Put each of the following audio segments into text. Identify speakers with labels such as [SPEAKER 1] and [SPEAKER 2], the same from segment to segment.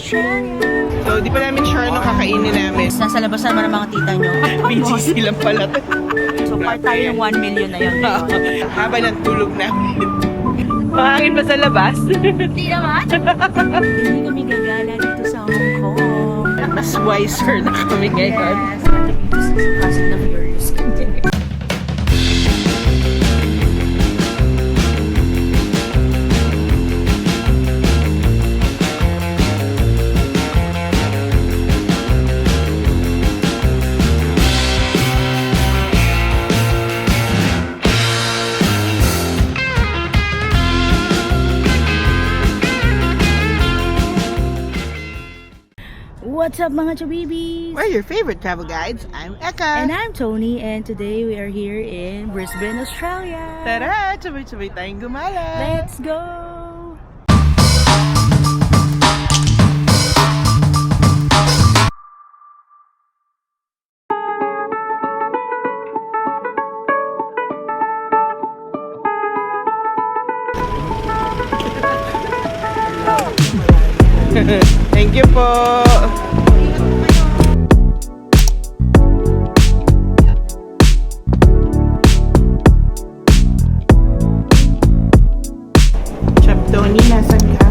[SPEAKER 1] Australia.
[SPEAKER 2] So, di pa namin sure anong kakainin namin.
[SPEAKER 1] Nasa labas naman ang mga tita nyo.
[SPEAKER 2] BGC lang pala.
[SPEAKER 1] So, part tayo ng 1 million na yun.
[SPEAKER 2] Haba ng tulog namin. Mahangin ba sa labas?
[SPEAKER 1] Hindi naman. Hindi kami gagala dito sa Hong Kong.
[SPEAKER 2] Mas wiser na kami ngayon.
[SPEAKER 1] Yes, Fast and the Furious. What's up mga chabibis?
[SPEAKER 2] We're your favorite travel guides. I'm Eka.
[SPEAKER 1] And I'm Tony, and today we are here in Brisbane, Australia.
[SPEAKER 2] Tara! Sabay-sabay tayong gumala.
[SPEAKER 1] Let's go!
[SPEAKER 2] Thank you po. Chef Tony, nasan ka?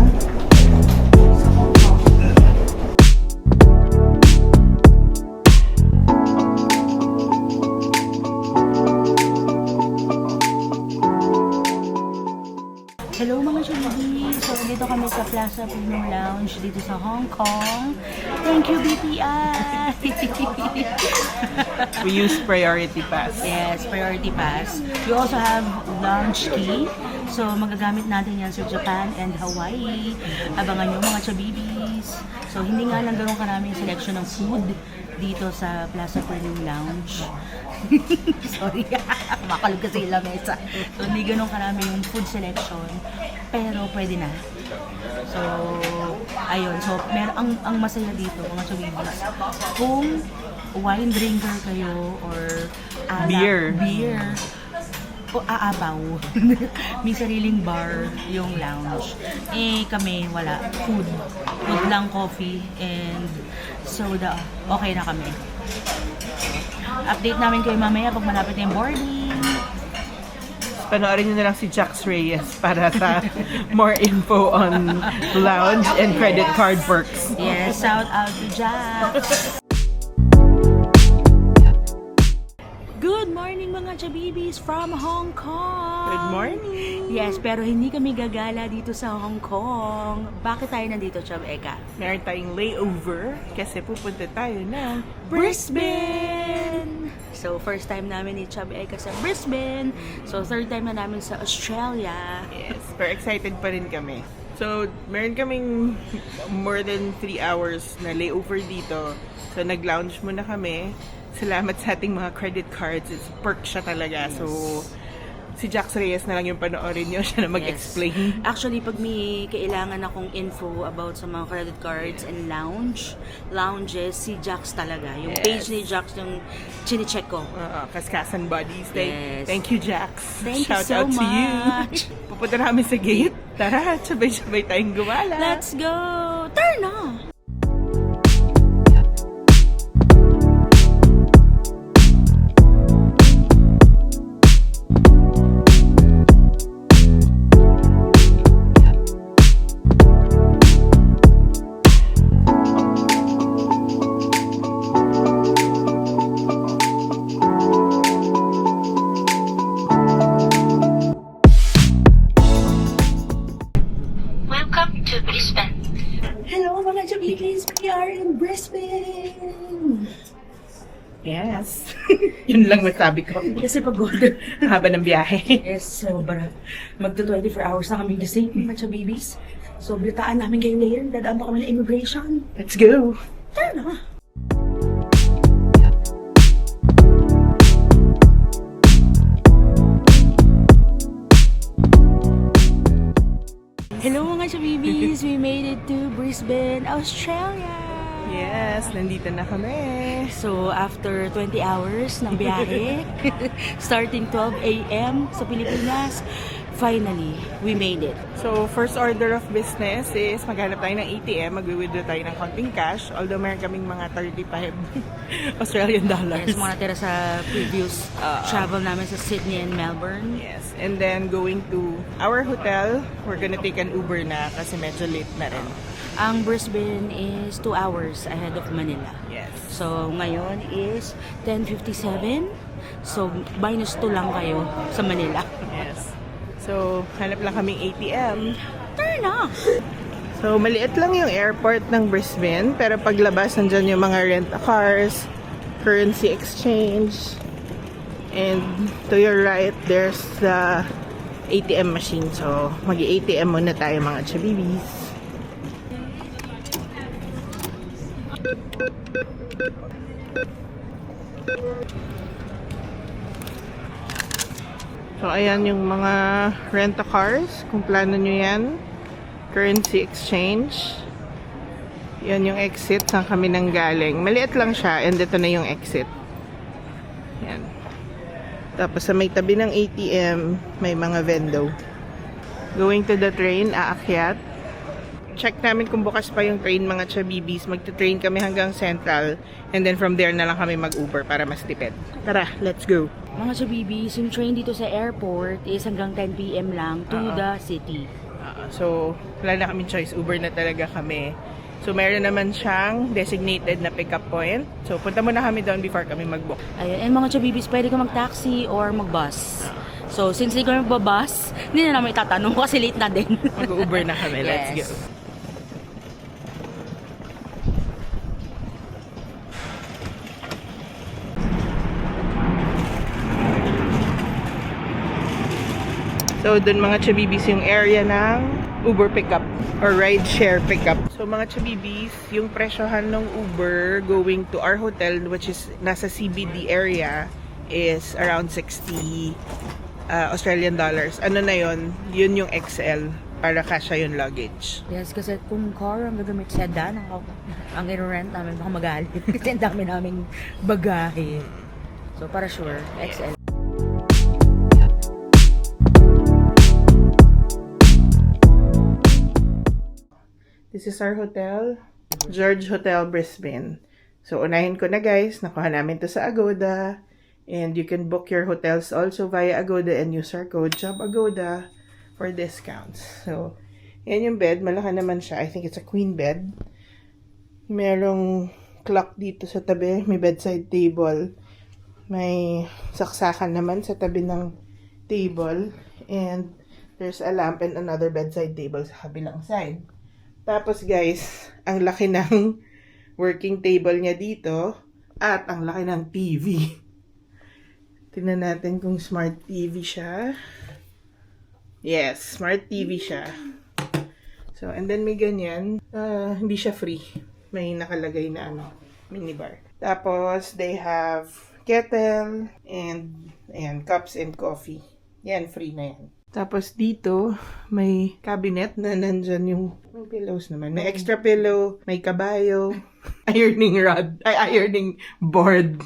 [SPEAKER 1] Hello mga chabibis! So dito kami sa Plaza Premium Lounge dito sa Hong Kong. Thank you BPI!
[SPEAKER 2] We use priority pass.
[SPEAKER 1] Yes, priority pass. We also have lounge key. So magagamit natin yan sa Japan and Hawaii. Abangan nyo mga chabibis. So hindi nga lang ganun karaming selection ng food dito sa Plaza Premium Lounge. Sorry, makalog kasi yung lamesa. So hindi ganun karami yung food selection. Pero pwede na. So, ayun. So, ang masaya dito, mga chabibis, kung wine drinker kayo or
[SPEAKER 2] Beer.
[SPEAKER 1] o aabaw. May sariling bar yung lounge. Eh kami wala. Food lang, coffee and soda. Okay na kami. Update namin kayo mamaya pag malapit na yung boarding.
[SPEAKER 2] Panoorin nyo na lang si Jax Reyes para sa more info on lounge and credit card perks.
[SPEAKER 1] Yes, shout out to Jax. Good morning mga chabibis from Hong Kong!
[SPEAKER 2] Good morning!
[SPEAKER 1] Yes, pero hindi kami gagala dito sa Hong Kong. Bakit tayo nandito, Chab Eka?
[SPEAKER 2] Meron tayong layover kasi pupunta tayo ng
[SPEAKER 1] Brisbane! So, first time namin ni Chab Eka sa Brisbane. So, third time na namin sa Australia.
[SPEAKER 2] Yes, pero excited pa rin kami. So, meron kaming more than 3 hours na layover dito. So, nag-lounge muna kami. Salamat sa ating mga credit cards. It's perk siya talaga. Yes. So, si Jax Reyes na lang yung panoorin nyo. Siya na mag-explain.
[SPEAKER 1] Yes. Actually, pag may kailangan akong info about sa mga credit cards and lounges, si Jax talaga. Yung page ni Jax yung chine-check ko.
[SPEAKER 2] Kaskasan Buddies.
[SPEAKER 1] Yes.
[SPEAKER 2] Thank you, Jax.
[SPEAKER 1] Thank
[SPEAKER 2] Shout
[SPEAKER 1] you so
[SPEAKER 2] out
[SPEAKER 1] much.
[SPEAKER 2] to you. Pupunta namin sa gate. Tara, sabay-sabay tayong gumala.
[SPEAKER 1] Let's go! Turn on! Hello mga chabibis! We are in Brisbane!
[SPEAKER 2] Yes. Yun lang masabi ko.
[SPEAKER 1] Kasi pagod.
[SPEAKER 2] Haba ng biyahe.
[SPEAKER 1] Yes, sobra. Magto 24 hours na kami kasi mga chabibis. So, bilitaan namin kayo later. Dadaan pa kami ng immigration.
[SPEAKER 2] Let's go!
[SPEAKER 1] Tara na! Hello mga chabibis! We made it to Brisbane, Australia!
[SPEAKER 2] Yes, nandito na kami.
[SPEAKER 1] So, after 20 hours ng biyahe, starting 12 a.m. sa Pilipinas, finally, we made it.
[SPEAKER 2] So, first order of business is maghanap tayo ng ATM, magwi-withdraw tayo ng konting cash, although meron kaming mga 35 Australian dollars.
[SPEAKER 1] Yes, mga natira sa previous travel namin sa Sydney and Melbourne.
[SPEAKER 2] Yes, and then going to our hotel, we're gonna take an Uber na kasi medyo late na rin.
[SPEAKER 1] Ang Brisbane is 2 hours ahead of Manila.
[SPEAKER 2] Yes.
[SPEAKER 1] So, ngayon is 10:57. So, minus 2 lang kayo sa Manila.
[SPEAKER 2] Yes. So, hanap lang kaming ATM.
[SPEAKER 1] Turn off!
[SPEAKER 2] So, maliit lang yung airport ng Brisbane, pero paglabas, nandyan yung mga rent-a-cars, currency exchange, and to your right, there's the ATM machine. So, mag-ATM muna tayo mga chabibis. So, ayan yung mga rent-a-cars. Kung plano nyo yan. Currency exchange. Yan yung exit. Saan kami nang galing. Maliit lang siya. And ito na yung exit. Yan. Tapos sa may tabi ng ATM, may mga vendo. Going to the train, aakyat. Check namin kung bukas pa yung train mga chabibis. Magta-train kami hanggang Central. And then from there na lang kami mag-Uber para mas tipid. Tara, let's go.
[SPEAKER 1] Mga chabibis, yung train dito sa airport is hanggang 10 p.m. lang to the city.
[SPEAKER 2] So, wala na kaming choice. Uber na talaga kami. So, meron naman siyang designated na pick-up point. So, punta muna kami doon before kami mag-book.
[SPEAKER 1] Ayun, and mga chabibis, pwede ka mag-taxi or mag-bus. So, since hindi kami magbabus, hindi na namin itatanong kasi late na din.
[SPEAKER 2] Mag-Uber na kami. Let's
[SPEAKER 1] Yes.
[SPEAKER 2] go. So, dun mga chabibis yung area ng Uber pickup or ride share pickup. So, mga chabibis, yung presyohan ng Uber going to our hotel, which is nasa CBD area, is around 60 Australian dollars. Ano na yun? Yun yung XL para kasya yung luggage.
[SPEAKER 1] Yes, kasi kung car ang gagamit sedan, ang i-rent namin baka magalit. Kasi ang dami naming bagahe. So, para sure, XL.
[SPEAKER 2] This is our hotel, George Hotel, Brisbane. So, unahin ko na guys, nakuha namin to sa Agoda. And you can book your hotels also via Agoda and use our code JOBAGODA for discounts. So, yan yung bed. Malaki naman siya. I think it's a queen bed. Merong clock dito sa tabi. May bedside table. May saksakan naman sa tabi ng table. And there's a lamp and another bedside table sa kabilang side. Tapos guys, ang laki ng working table niya dito at ang laki ng TV. Tingnan natin kung smart TV siya. Yes, smart TV siya. So, and then may ganyan. Hindi siya free. May nakalagay na minibar. Tapos, they have kettle and cups and coffee. Yan, free na yan. Tapos dito, may cabinet na nandyan yung may pillows naman. May extra pillow, may kabayo, ironing rod, ironing board,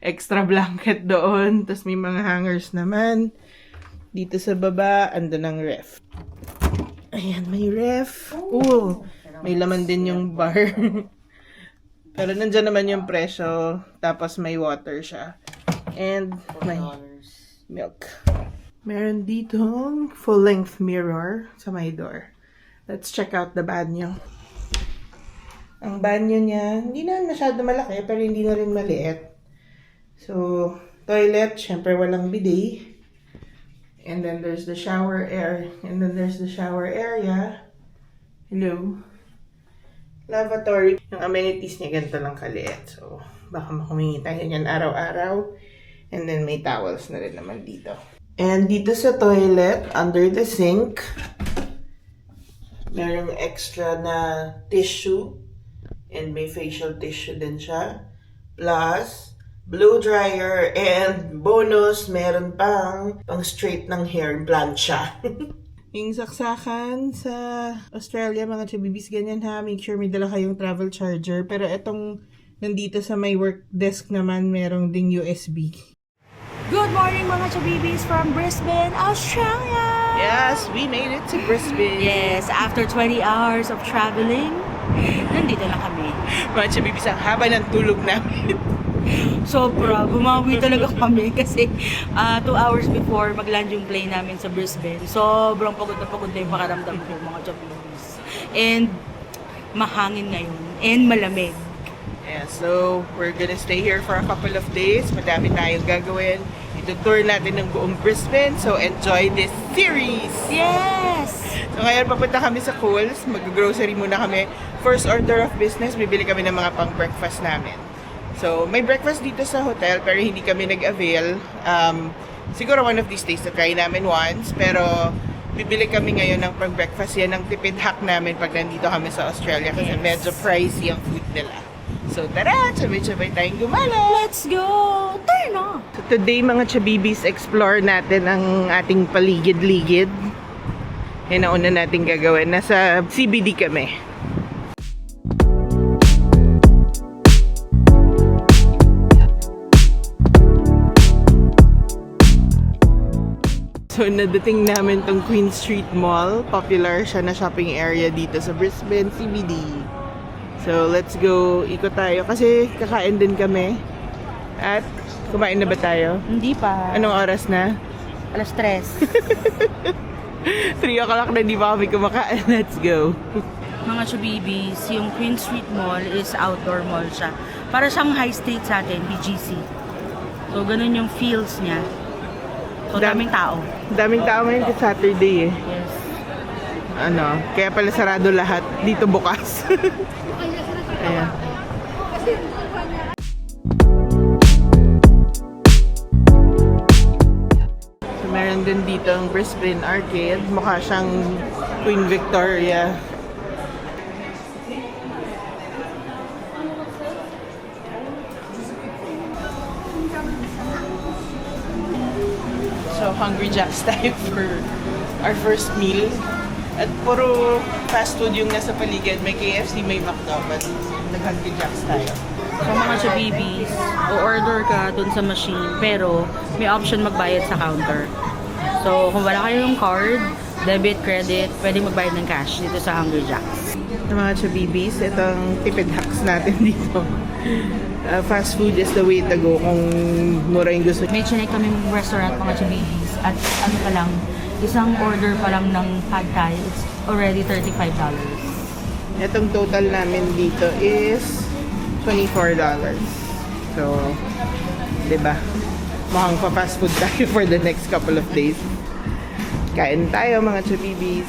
[SPEAKER 2] extra blanket doon. Tapos may mga hangers naman. Dito sa baba, andun ang ref. Ayan, may ref. Oh, may laman din yung bar. Pero nandyan naman yung presyo. Tapos may water siya. And may milk. Meron ditong full-length mirror sa my door. Let's check out the banyo. Ang banyo niya, hindi na masyado malaki, pero hindi na rin maliit. So, toilet, syempre walang bidet. And then there's the shower and then there's the shower area. Hello. Lavatory. Yung amenities niya ganito lang kaliit. So, baka makumingi tayo niyan araw-araw. And then may towels na rin naman dito. And dito sa toilet, under the sink, merong extra na tissue. And may facial tissue din siya. Plus, blow dryer. And bonus, meron pang straight ng hair, plancha. Yung saksakan sa Australia, mga chabibis, ganyan ha. Make sure may dala kayong travel charger. Pero itong nandito sa may work desk naman, merong ding USB.
[SPEAKER 1] Good morning mga chabibis from Brisbane, Australia!
[SPEAKER 2] Yes, we made it to Brisbane.
[SPEAKER 1] Yes, after 20 hours of traveling, nandito na kami.
[SPEAKER 2] Mga chabibis, ang haba ng tulog namin.
[SPEAKER 1] Sobra, bumawi talaga kami kasi 2 hours before mag-land yung plane namin sa Brisbane. Sobrang pagod na yung pakaramdam ko, mga chabibis. And mahangin ngayon, and malamig.
[SPEAKER 2] Yeah, so we're gonna stay here for a couple of days. Madami tayong gagawin. Itutour natin ng buong Brisbane. So enjoy this series!
[SPEAKER 1] Yes!
[SPEAKER 2] So ngayon papunta kami sa Coles. Mag-grocery muna kami. First order of business, bibili kami ng mga pang-breakfast namin. So may breakfast dito sa hotel pero hindi kami nag-avail. Siguro one of these days na try namin once. Pero bibili kami ngayon ng pang-breakfast. Yan ang tipid hack namin pag nandito kami sa Australia kasi
[SPEAKER 1] Yes.
[SPEAKER 2] medyo pricey ang food nila. So tara, sabay-sabay tayong gumala!
[SPEAKER 1] Let's go! Turn on!
[SPEAKER 2] So today mga chabibis, explore natin ang ating paligid-ligid. Yan ang una natin gagawin. Nasa CBD kami. So nadating namin tong Queen Street Mall. Popular siya na shopping area dito sa Brisbane CBD. So let's go, ikot tayo kasi kakain din kami. At kumain na ba tayo?
[SPEAKER 1] Hindi pa.
[SPEAKER 2] Anong oras na?
[SPEAKER 1] Alas 3.
[SPEAKER 2] 3 o'clock na di ba kami kumakain? Let's go.
[SPEAKER 1] Mga chubibis, yung Queen Street Mall is outdoor mall siya. Para siyang high street sa atin, BGC. So, ganun yung feels niya. So, daming tao.
[SPEAKER 2] Daming tao ngayon kasi Saturday eh.
[SPEAKER 1] Yes.
[SPEAKER 2] Ano, kaya pala sarado lahat. Dito bukas. Ayan. So, meron din dito ang Brisbane Arcade. Mukha siyang Queen Victoria. So, Hungry Jacks tayo for our first meal. At puro fast food yung nasa paligid. May KFC, may McDonald's. Nag-Hungry Jacks tayo.
[SPEAKER 1] So, mga chubibis, o-order ka dun sa machine, pero may option magbayad sa counter. So, kung wala kayong card, debit, credit, pwede magbayad ng cash dito sa Hungry Jacks.
[SPEAKER 2] Sa mga chabibis, itong tipid hacks natin dito. Fast food is the way to go kung mura yung gusto.
[SPEAKER 1] May chinek kami restaurant, mga chubibis, at ano pa lang, isang order pa lang ng pad thai, it's already $35.
[SPEAKER 2] Itong total namin dito is $24. So, diba? Mukhang pa fast food tayo for the next couple of days. Kain tayo mga chabibis.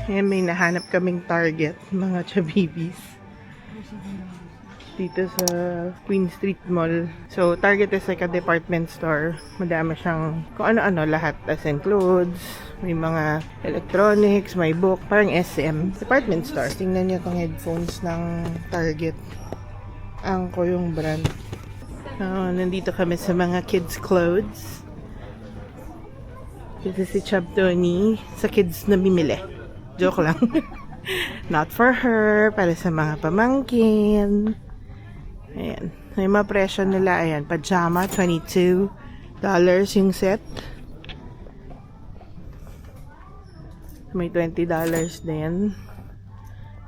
[SPEAKER 2] Ayan, may nahanap kaming Target, mga chabibis. Dito sa Queen Street Mall. So, Target is like a department store. Madami siyang kung ano-ano lahat. As in clothes, may mga electronics, may book. Parang SM. Department store. Tingnan niyo tong headphones ng Target. Ang ko yung brand. Nandito kami sa mga kids clothes. Ito si Chab Tony sa kids na bimili. Joke lang. Not for her. Para sa mga pamangkin. Ayan. May mga presyo nila. Ayan. Pajama, $22 yung set. May $20 din.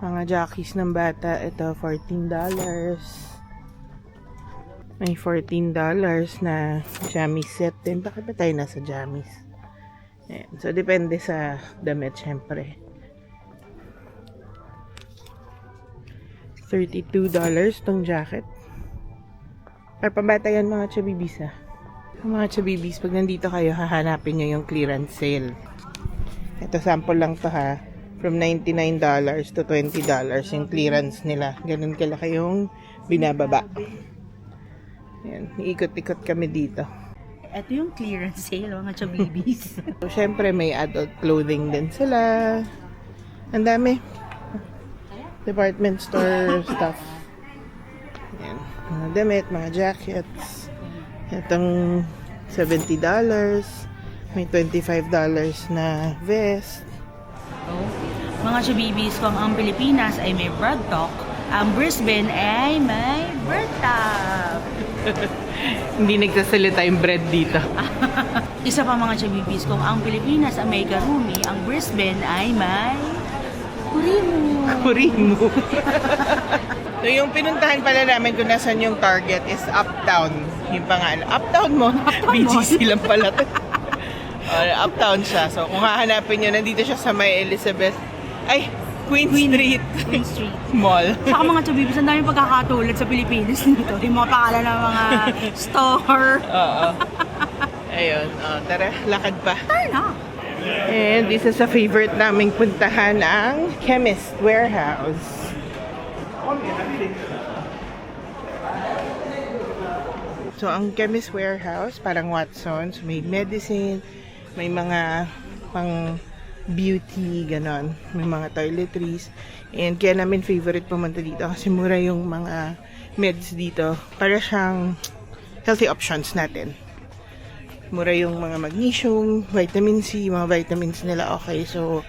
[SPEAKER 2] Mga jockeys ng bata. Ito, $14. May $14 na jammies set din. Bakit ba tayo nasa jammies? Ayan. So, depende sa damit, syempre. $32 tong jacket. Para pambata yan mga chabibis ah. Mga chabibis, pag nandito kayo, hahanapin nyo yung clearance sale. Ito sample lang to ha. From $99 to $20 yung clearance nila. Ganun kalaki yung binababa. Ayan, ikot-ikot kami dito.
[SPEAKER 1] Ito yung clearance sale, mga chabibis.
[SPEAKER 2] So, syempre may adult clothing din sila. Ang dami. Department store stuff. Ayan. Mga damit, mga jackets. Itong $70. May $25 na vest.
[SPEAKER 1] Mga chabibis, kung ang Pilipinas ay may broad talk, ang Brisbane ay may bird top.
[SPEAKER 2] Hindi nagsasalita yung bread dito.
[SPEAKER 1] Isa pa mga chabibis, kung ang Pilipinas ay may garumi, ang Brisbane ay may kurimu.
[SPEAKER 2] Kurimu. So yung pinuntahan pala namin kung nasan yung Target is Uptown. Yung pangalan. Uptown Mall. BGC lang pala to. Uptown siya. So kung hahanapin nyo, nandito siya sa may Elizabeth. Ay, Queen Street.
[SPEAKER 1] Queen Street.
[SPEAKER 2] Mall.
[SPEAKER 1] Saka mga chabibis, ang daming pagkakatulad sa Pilipinas nito. Yung mga pangalan ng mga store.
[SPEAKER 2] Oo. Ayun. Tara, lakad pa.
[SPEAKER 1] Tara na.
[SPEAKER 2] And this is a favorite naming puntahan, ang Chemist Warehouse. So, ang Chemist Warehouse, parang Watson's, may medicine, may mga pang beauty, ganon. May mga toiletries. And kaya namin favorite pumunta dito kasi mura yung mga meds dito. Para siyang healthy options natin. Mura yung mga magnesium, vitamin C, mga vitamins nila okay. So,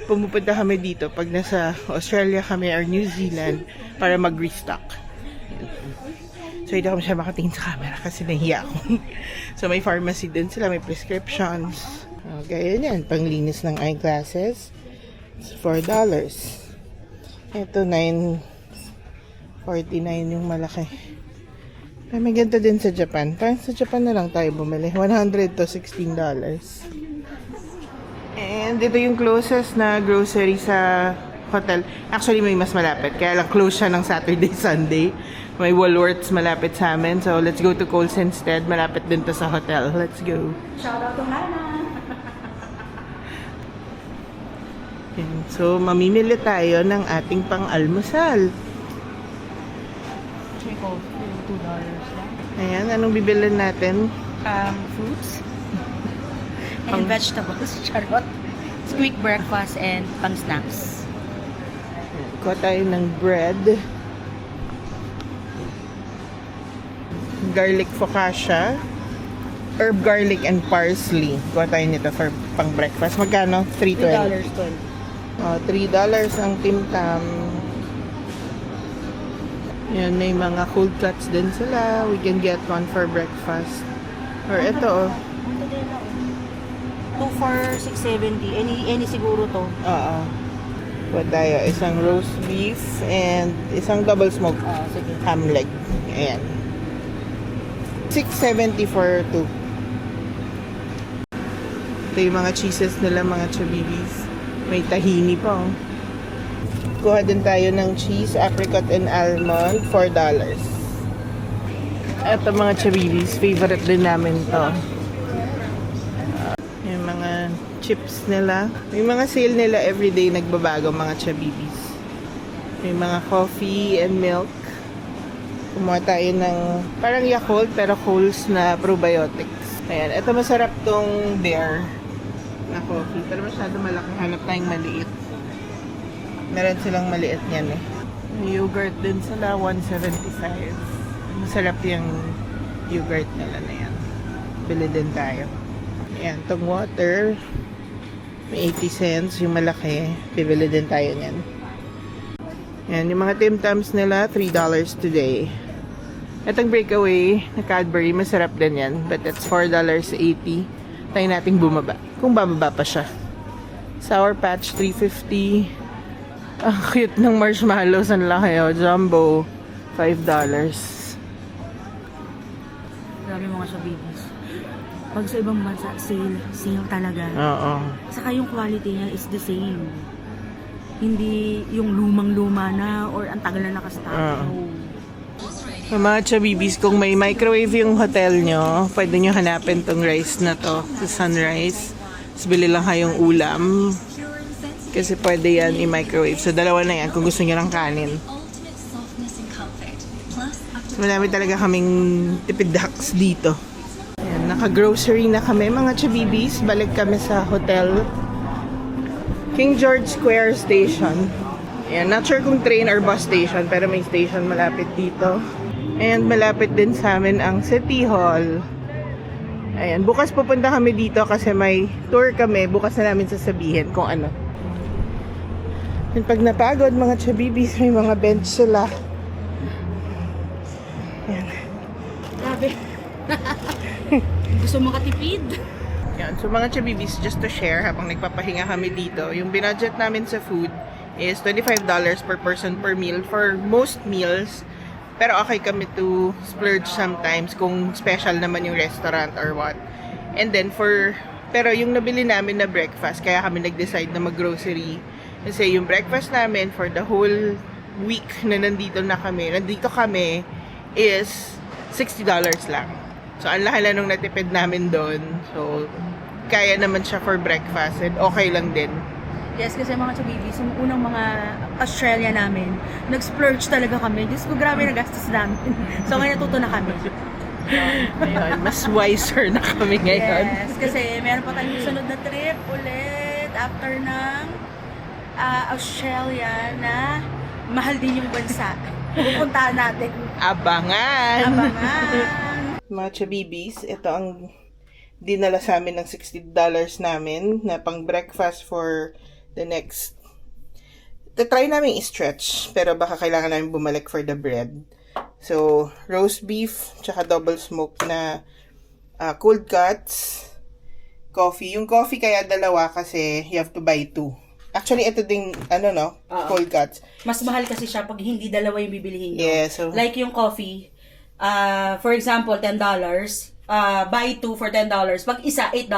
[SPEAKER 2] pumupunta kami dito pag nasa Australia kami or New Zealand para mag-restock. So, hindi ako siya makatingin sa camera kasi nahiya ako. So, may pharmacy din sila, may prescriptions. Okay, yan. Panglinis ng eyeglasses. It's $4. Ito, $9.49 yung malaki. Ay, may ganito din sa Japan. Parang sa Japan na lang tayo bumili. $100 to $16. And ito yung closest na grocery sa hotel. Actually, may mas malapit. Kaya lang close siya ng Saturday, Sunday. May Woolworths malapit sa amin. So, let's go to Coles instead. Malapit din to sa hotel. Let's go.
[SPEAKER 1] Shout out to Hannah.
[SPEAKER 2] Yan. So, mamimili tayo ng ating pang-almusal.
[SPEAKER 1] Check out, $2 lang.
[SPEAKER 2] Ayan, anong bibilin natin?
[SPEAKER 1] Fruits. And vegetables. Charot. Quick breakfast and pang-snacks.
[SPEAKER 2] Kuha tayo ng bread. Garlic focaccia. Herb garlic and parsley. Kuha tayo nito for pang-breakfast. Magkano? $3.20.
[SPEAKER 1] $3.20.
[SPEAKER 2] $3 ang Tim Tam. Yan, may mga cold cuts din sila. We can get one for breakfast. Or ito, oh.
[SPEAKER 1] 2 for $6.70. Any siguro to.
[SPEAKER 2] Oo. Kuha tayo. Isang roast beef and isang double smoked
[SPEAKER 1] Sige.
[SPEAKER 2] ham leg. Ayan. $6.70 for 2. Ito yung mga cheeses nila, mga chabibis. May tahini pa, oh. Kuha din tayo ng cheese, apricot and almond, $4. Ito mga chabibis, favorite din namin to. Yung mga chips nila. May mga sale nila everyday nagbabago, mga chabibis. May mga coffee and milk. Kumuha tayo ng parang Yakult pero Coles na probiotics. Ayan, ito masarap tong Bear na coffee. Pero masyado malaki. Hanap tayong maliit. Meron silang maliit niyan eh. May yogurt din sila, $1.75. Masarap yung yogurt nila na yan. Bili din tayo. Ayan, tong water. May 80 cents yung malaki. Bibili din tayo niyan. Ayan, yung mga Tim Tams nila, $3 today. Itong breakaway na Cadbury, masarap din yan. But it's $4.80. Tayo nating bumaba. Kung bababa pa siya. Sour Patch, $3.50. Ang cute ng marshmallows. Ang laki, oh. Jumbo, $5.
[SPEAKER 1] Grabe mga sabibis. Pag sa ibang bansa, sale talaga.
[SPEAKER 2] Oo.
[SPEAKER 1] Saka yung quality niya is the same. Hindi yung lumang-luma na or ang tagal na nakastock. No.
[SPEAKER 2] Mga chabibis, kung may microwave yung hotel nyo, pwede nyo hanapin tong rice na to sa Sunrise. Tapos bili lang kayong ulam. Kasi pwede yan i-microwave. So, dalawa na yan kung gusto nyo ng kanin. So, marami talaga kaming tipid ducks dito. Ayan, naka-grocery na kami mga chabibis. Balik kami sa hotel. King George Square Station. Ayan, not sure kung train or bus station, pero may station malapit dito. And malapit din sa amin ang City Hall. Ayan, bukas pupunta kami dito kasi may tour kami. Bukas na namin sasabihin kung ano. And pag napagod mga chabibis, may mga bench sila. Ayan.
[SPEAKER 1] Grabe. gusto makatipid.
[SPEAKER 2] Yan. So mga chabibis, just to share habang nagpapahinga kami dito, yung binudget namin sa food is $25 per person per meal for most meals. Pero okay kami to splurge sometimes kung special naman yung restaurant or what. And then pero yung nabili namin na breakfast, kaya kami nag-decide na mag-grocery. Kasi yung breakfast namin for the whole week na nandito kami is $60 lang. So, ang laki lang nung natipid namin doon. So, kaya naman siya for breakfast and okay lang din.
[SPEAKER 1] Yes, kasi mga chabibis, yung unang mga Australia namin, nag-splurge talaga kami. Diyos ko, grabe na gastos namin. So, ngayon natuto na kami.
[SPEAKER 2] Ayun, mas wiser na kami ngayon.
[SPEAKER 1] Yes, kasi meron pa tayong sunod na trip ulit after ng Australia na mahal din yung bansa. Pupuntahan natin.
[SPEAKER 2] Abangan!
[SPEAKER 1] Abangan!
[SPEAKER 2] Mga chabibis, ito ang dinala sa amin ng $60 namin na pang breakfast for the next. Try namin i-stretch, pero baka kailangan namin bumalik for the bread. So, roast beef, tsaka double smoke na cold cuts, coffee. Yung coffee kaya dalawa kasi you have to buy 2. Actually, ito ding, cold cuts.
[SPEAKER 1] Mas mahal kasi siya pag hindi dalawa yung bibilihin nyo.
[SPEAKER 2] Yeah, so,
[SPEAKER 1] like yung coffee, for example, $10, buy 2 for $10. Pag isa, $8.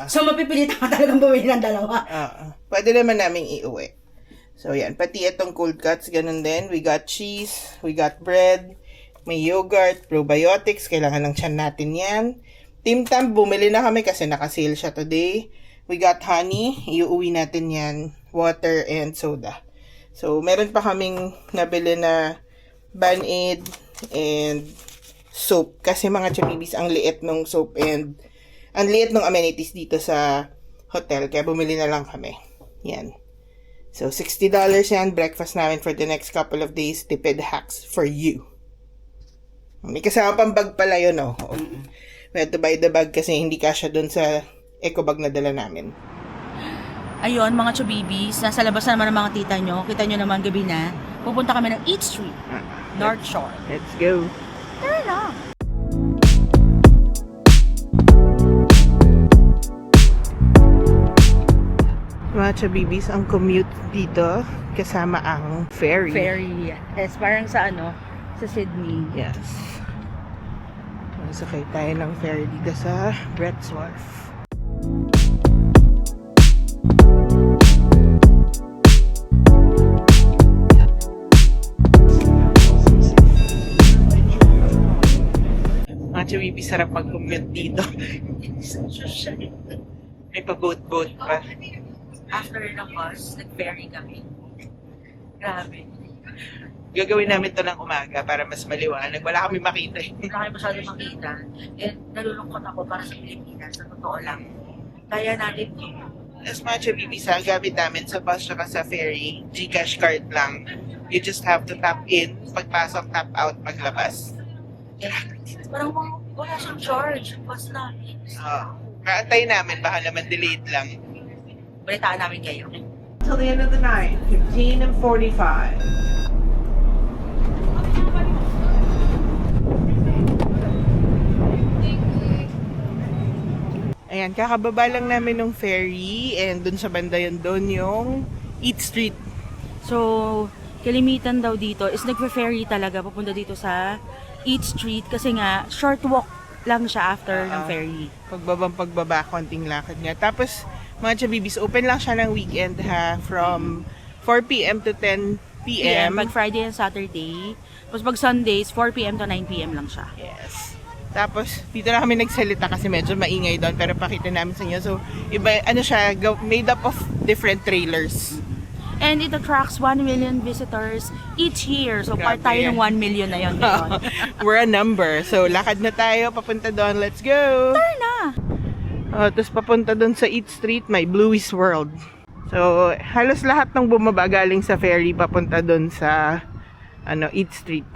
[SPEAKER 1] So, mapipilitan ka talagang bumili ng dalawa.
[SPEAKER 2] Pwede naman namin iuwi. So, yan. Pati itong cold cuts, ganun din. We got cheese, we got bread, may yogurt, probiotics. Kailangan ng tiyan natin yan. Tim Tam, bumili na kami kasi naka-sale siya today. We got honey, iuwi natin yan. Water and soda. So, meron pa kaming nabili na Band-Aid and soap. Kasi mga chabibis, ang liit ng soap and ang liit ng amenities dito sa hotel. Kaya bumili na lang kami. Yan. So, $60 yan. Breakfast namin for the next couple of days. Tipid hacks for you. May kasama pang bag pala yun, oh. We had to buy the bag kasi hindi kasya dun sa eco bag na dala namin.
[SPEAKER 1] Ayun, mga chubibis, nasa labas na naman ang mga tita nyo. Kita nyo naman gabi na. Pupunta kami ng Eat Street, North Shore.
[SPEAKER 2] Let's go.
[SPEAKER 1] Tara na.
[SPEAKER 2] Mga chabibis, ang commute dito kasama ang ferry.
[SPEAKER 1] Ferry. Yes, parang sa sa Sydney.
[SPEAKER 2] Yes. Sakay tayo ng ferry dito sa Brett's Wharf. Mga chabibis, sarap mag-commute dito. May pa-boat-boat pa.
[SPEAKER 1] After ng bus, nag-ferry kami. Grabe.
[SPEAKER 2] Gagawin namin to ng umaga para mas maliwanag. Wala kami makita.
[SPEAKER 1] Wala kayo masyado makita. And nalulungkot ako para sa Pilipinas. Sa totoo lang. Kaya natin
[SPEAKER 2] As mga chabibis, gamit namin sa bus at sa ferry, GCash card lang. You just have to tap in, pagpasok, tap out, maglabas.
[SPEAKER 1] parang wala siyang charge. Bus namin.
[SPEAKER 2] Kaantay namin, baka naman delayed lang.
[SPEAKER 1] Balitaan namin kayo.
[SPEAKER 2] Till the end of the night, 15 and 45. Ayan, kakababa lang namin ng ferry and dun sa banda yun doon yung Eat Street.
[SPEAKER 1] So, kalimitan daw dito is nagfe-ferry talaga papunta dito sa Eat Street kasi nga short walk lang siya after ng ferry.
[SPEAKER 2] Pagbaba, konting lakad nga. Tapos, mga chabibis, open lang siya ng weekend from 4 p.m. to 10 p.m.
[SPEAKER 1] Pag Friday and Saturday. Tapos pag Sundays, 4 p.m. to 9 p.m. lang siya.
[SPEAKER 2] Yes. Tapos, dito na kami nagsalita kasi medyo maingay doon. Pero pakita namin sa inyo. So, iba, siya, made up of different trailers.
[SPEAKER 1] And it attracts 1 million visitors each year. So, part
[SPEAKER 2] Grabe
[SPEAKER 1] tayo ng 1 million na yun ngayon.
[SPEAKER 2] We're a number. So, lakad na tayo. Papunta doon. Let's go!
[SPEAKER 1] Tara na!
[SPEAKER 2] Tapos papunta doon sa Eat Street, may Bluey's World. So, halos lahat ng bumaba galing sa ferry papunta doon sa Eat Street.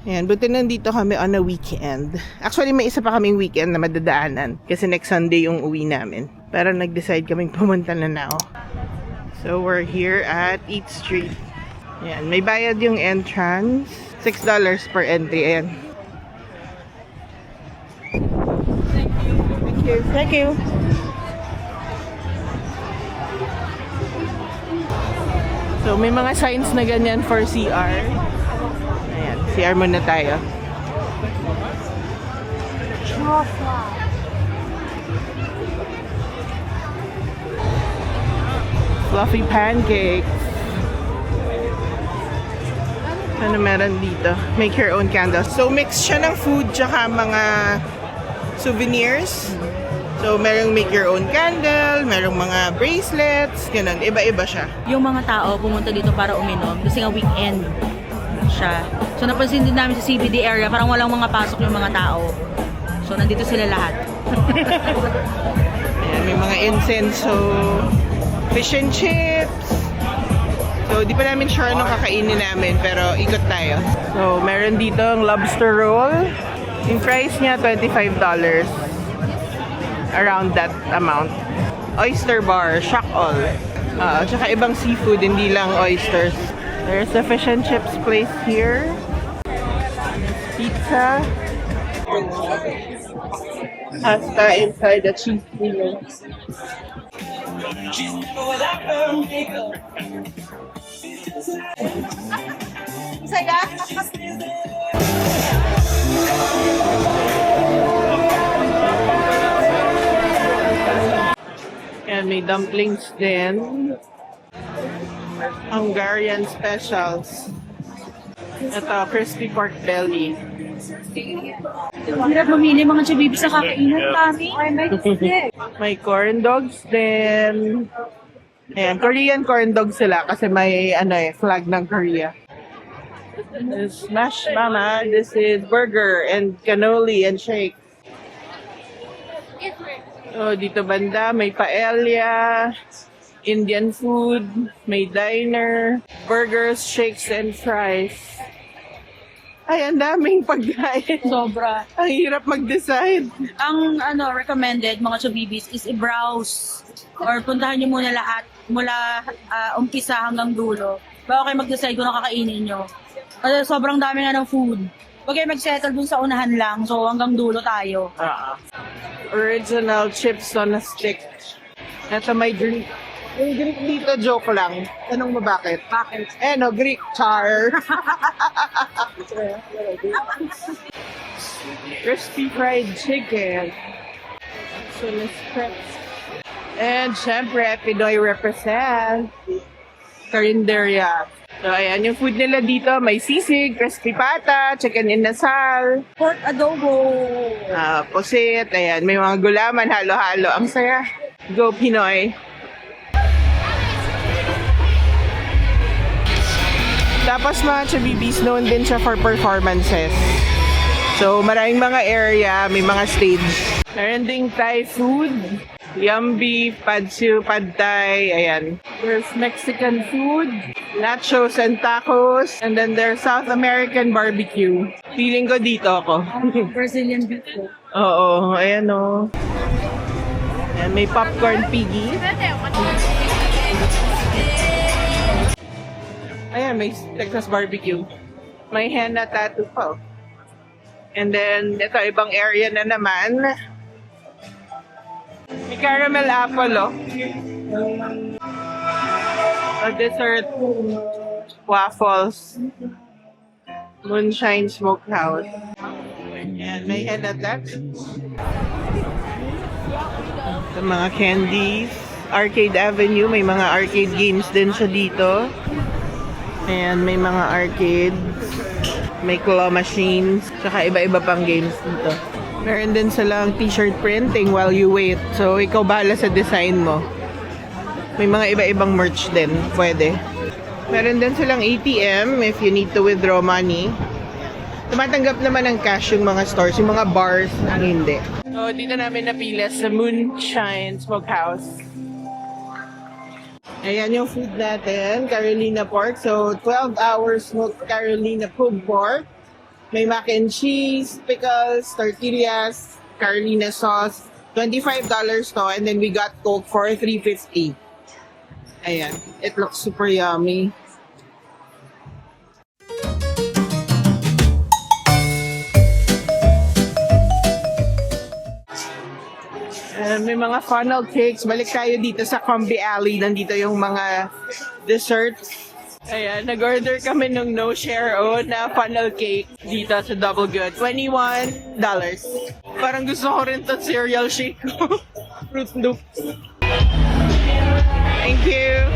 [SPEAKER 2] Ayan, buti nandito kami on a weekend. Actually, may isa pa kaming weekend na madadaanan kasi next Sunday yung uwi namin. Pero nag-decide kaming pumunta na now. So, we're here at Eat Street. Ayan, may bayad yung entrance. $6 per entry. Ayan. you.
[SPEAKER 1] Thank you.
[SPEAKER 2] So, may mga signs na ganyan for CR. Ayan, CR muna tayo. Fluffy pancakes. Ano meron dito? Make your own candles. So, mix siya ng food tsaka mga souvenirs. So, merong make your own candle, merong mga bracelets, ganun. Iba-iba siya.
[SPEAKER 1] Yung mga tao pumunta dito para uminom kasi nga weekend siya. So napansin din namin sa CBD area, parang walang mga pasok yung mga tao. So nandito sila lahat.
[SPEAKER 2] Ayan, may mga incense, so fish and chips. So, di pa namin sure anong kakainin namin, pero ikot tayo. So, meron dito ang lobster roll. Yung price niya, $25. Around that amount. Oyster bar, shock all. Tsaka ibang seafood, hindi lang oysters. There's a fish and chips place here. Pizza. Pasta inside the cheese wheel.
[SPEAKER 1] Saya?
[SPEAKER 2] And may dumplings din. Hungarian specials. Ito, crispy pork belly.
[SPEAKER 1] Hirap mamili mga chabibi sa kakainan, Tami.
[SPEAKER 2] May corn dogs din. Ayan, Korean corn dogs sila kasi may flag ng Korea. This Smash Mama, this is burger and cannoli and shake. Oh, dito banda may paella, Indian food, may diner, burgers, shakes and fries. Ay, ang daming pagkain.
[SPEAKER 1] Sobra.
[SPEAKER 2] Ang hirap mag-decide.
[SPEAKER 1] Ang recommended mga chabibis is i-browse or puntahan nyo muna lahat mula umpisa hanggang dulo. Bago kayo mag-decide kung nakakainin nyo. Kasi sobrang dami nga ng food. Huwag kayo mag-settle dun sa unahan lang. So hanggang dulo tayo.
[SPEAKER 2] Original chips on a stick. Ito may drink. Yung Greek dito, joke lang. Tanong mo bakit?
[SPEAKER 1] Bakit?
[SPEAKER 2] Greek char. Crispy fried chicken. So, let's prep. And, syempre, Pinoy represent. Karinderya. So, ayan, yung food nila dito, may sisig, crispy pata, chicken inasal,
[SPEAKER 1] Pork adobo.
[SPEAKER 2] pusit, ayan, may mga gulaman, halo-halo. Ang saya. Go, Pinoy. Tapos mga chabibis, known din siya for performances. So, maraming mga area, may mga stage. Meron ding Thai food, yum beef, pad siu, pad thai, ayan. There's Mexican food, nachos and tacos, and then there's South American barbecue. Feeling ko dito ako.
[SPEAKER 1] Brazilian beef.
[SPEAKER 2] Oo, ayan o. Ayan, may popcorn piggy. Ayan, may Texas barbecue. May henna tattoo pa. And then, ito, ibang area na naman. May caramel apple, oh. A dessert. Waffles. Moonshine Smokehouse. Ayan, may henna tattoo. Ito, mga candies. Arcade Avenue, may mga arcade games din siya dito. Ayan, may mga arcades, may claw machines, saka iba-iba pang games dito. Meron din silang t-shirt printing while you wait. So, ikaw bahala sa design mo. May mga iba-ibang merch din, pwede. Meron din silang ATM if you need to withdraw money. Tumatanggap naman ng cash yung mga stores, yung mga bars, ang hindi. So, dito namin napila sa Moonshine Smokehouse. Ayan yung food natin, Carolina pork. So, 12 hours smoked Carolina pulled pork. May mac and cheese, pickles, tortillas, Carolina sauce. $25 to, and then we got Coke for $3.50. Ayan, it looks super yummy. may mga funnel cakes. Balik tayo dito sa Combi Alley. Nandito yung mga desserts. Ayan, nag-order kami ng no share na funnel cake dito sa Double Good. $21. Parang gusto ko rin to cereal shake ko. Fruit Loops. Thank you.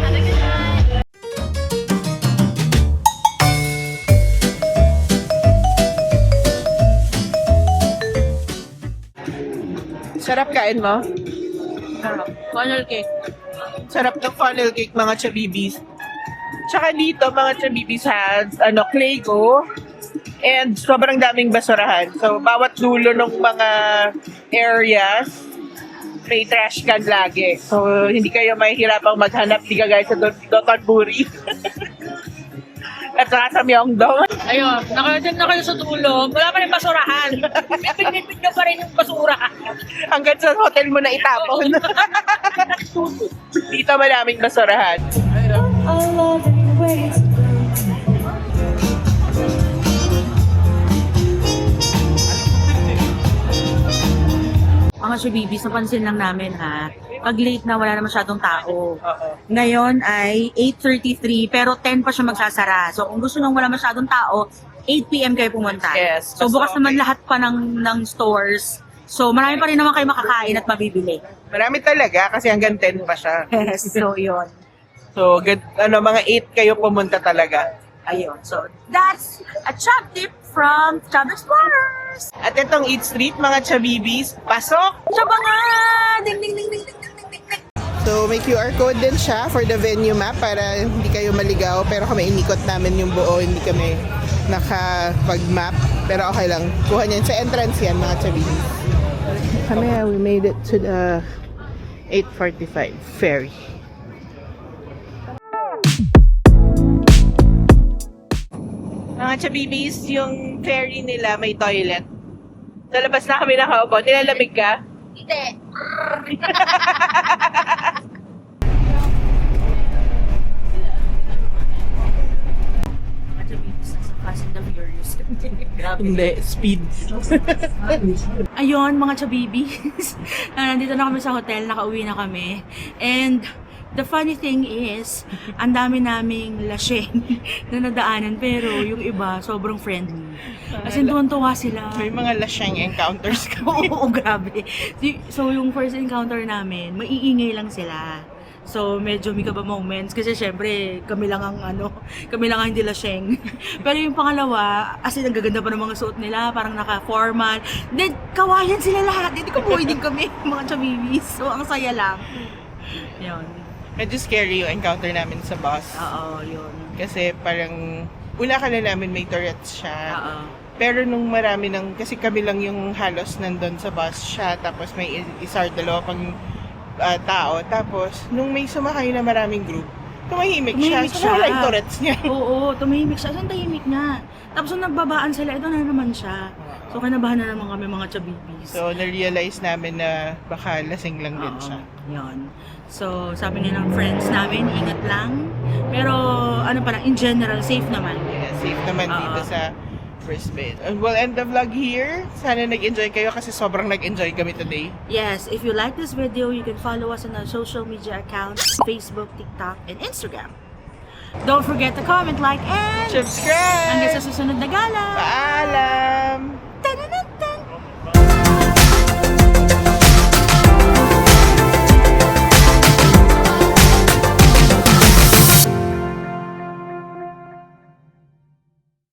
[SPEAKER 2] Sarap kain mo?
[SPEAKER 1] Funnel cake.
[SPEAKER 2] Sarap ng funnel cake, mga chabibis. Tsaka dito, mga chabibis has, Clayco. And sobrang daming basurahan. So, bawat dulo ng mga areas, may trash can lagi. So, hindi kayo mahihirapang maghanap. Di ka guys sa Dotonburi. At saka sa Myeongdong.
[SPEAKER 1] Ayun, nakarating na kayo sa dulo. Wala pa rin basurahan. Pipig-pipig na pa rin yung basura.
[SPEAKER 2] Hanggang sa hotel mo na itapon. Dito maraming basurahan.
[SPEAKER 1] Mga shubibis, napansin lang namin ha, pag late na wala na masyadong tao.
[SPEAKER 2] Oo.
[SPEAKER 1] Ngayon ay 8:33 pero 10 pa siya magsasara. So kung gusto nang wala masyadong tao, 8 PM kayo pumunta.
[SPEAKER 2] Yes,
[SPEAKER 1] So
[SPEAKER 2] mas
[SPEAKER 1] bukas
[SPEAKER 2] okay.
[SPEAKER 1] naman lahat pa ng stores. So marami pa rin naman kayo makakain at mabibili.
[SPEAKER 2] Marami talaga kasi hanggang 10 pa siya.
[SPEAKER 1] Yes, so yun.
[SPEAKER 2] So, mga 8 kayo pumunta talaga.
[SPEAKER 1] Ayun. So that's a chop tip from Chub Explorers.
[SPEAKER 2] At itong Eat Street, mga chabibis, pasok!
[SPEAKER 1] Chaba nga! Ding ding ding ding ding ding ding ding.
[SPEAKER 2] So, may QR code din siya for the venue map para hindi kayo maligaw. Pero kami inikot namin yung buo, hindi kami nakapag-map. Pero okay lang. Kuha niyan. Sa entrance yan, mga chabibis. Kami, we made it to the 8:45 ferry. Mga chabibis, yung ferry nila may toilet. Sa labas na kami nakaupo. Nilalamig ka?
[SPEAKER 1] Hindi. Fast and the Furious.
[SPEAKER 2] Hindi, speed.
[SPEAKER 1] Ayun, mga chabibis. Nandito na kami sa hotel, nakauwi na kami. And the funny thing is, ang dami naming laseng na nadaanan, pero yung iba, sobrang friendly. As in, tuwan-tuwa sila.
[SPEAKER 2] May mga lasyang encounters ka.
[SPEAKER 1] Oo, grabe. So, yung first encounter namin, maiingay lang sila. So, medyo may kaba moments kasi syempre, kami lang ang hindi laseng. Pero yung pangalawa, as in, ang gaganda pa ng mga suot nila, parang naka-formal. Then, kawayan sila lahat. Hindi ko buhay din kami, mga chabibis. So, ang saya lang. Yun.
[SPEAKER 2] Medyo scary yung encounter namin sa bus.
[SPEAKER 1] Oo, yun.
[SPEAKER 2] Kasi parang, una ka na namin may Tourette's siya.
[SPEAKER 1] Oo.
[SPEAKER 2] Pero nung marami kasi kami lang yung halos nandun sa bus siya, tapos may isa or dalawa pang tao. Tapos, nung may sumakay na maraming group, tumahimik siya.
[SPEAKER 1] Tumahimik
[SPEAKER 2] So,
[SPEAKER 1] siya.
[SPEAKER 2] nawala yung Tourette's niya.
[SPEAKER 1] Oo, tumahimik siya. Saan tahimik nga? Tapos nung nagbabaan sila, ito na naman siya. So, kinabahan na naman kami mga chabibis.
[SPEAKER 2] So, na-realize namin na baka lasing lang din siya.
[SPEAKER 1] Yun. So, sabi nga ng friends namin, ingat lang. Pero, in general, safe naman.
[SPEAKER 2] Yeah, safe naman dito sa Brisbane. And we'll end the vlog here. Sana nag-enjoy kayo kasi sobrang nag-enjoy kami today.
[SPEAKER 1] Yes, if you like this video, you can follow us on our social media accounts, Facebook, TikTok, and Instagram. Don't forget to comment, like, and
[SPEAKER 2] Subscribe!
[SPEAKER 1] hanggang sa susunod na gala!
[SPEAKER 2] Paalam!